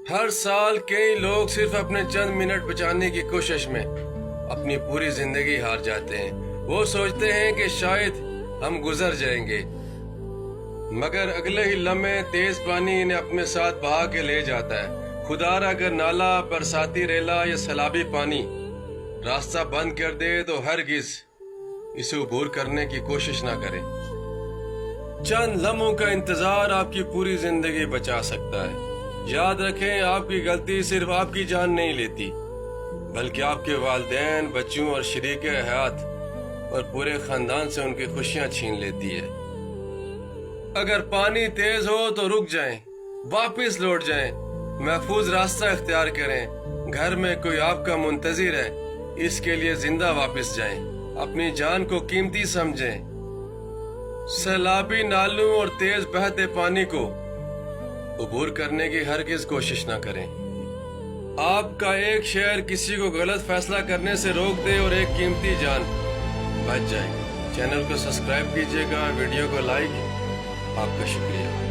ہر سال کئی لوگ صرف اپنے چند منٹ بچانے کی کوشش میں اپنی پوری زندگی ہار جاتے ہیں۔ وہ سوچتے ہیں کہ شاید ہم گزر جائیں گے، مگر اگلے ہی لمحے تیز پانی انہیں اپنے ساتھ بہا کے لے جاتا ہے۔ خدا را اگر نالا، برساتی ریلا یا سیلابی پانی راستہ بند کر دے تو ہرگز اسے عبور کرنے کی کوشش نہ کریں۔ چند لمحوں کا انتظار آپ کی پوری زندگی بچا سکتا ہے۔ یاد رکھیں، آپ کی غلطی صرف آپ کی جان نہیں لیتی، بلکہ آپ کے والدین، بچوں اور شریک حیات اور پورے خاندان سے ان کی خوشیاں چھین لیتی ہے۔ اگر پانی تیز ہو تو رک جائیں، واپس لوٹ جائیں، محفوظ راستہ اختیار کریں۔ گھر میں کوئی آپ کا منتظر ہے، اس کے لیے زندہ واپس جائیں۔ اپنی جان کو قیمتی سمجھیں۔ سیلابی نالوں اور تیز بہتے پانی کو عبور کرنے کی ہرگز کوشش نہ کریں۔ آپ کا ایک شعر کسی کو غلط فیصلہ کرنے سے روک دے اور ایک قیمتی جان بچ جائے۔ چینل کو سبسکرائب کیجیے گا، ویڈیو کو لائک۔ آپ کا شکریہ۔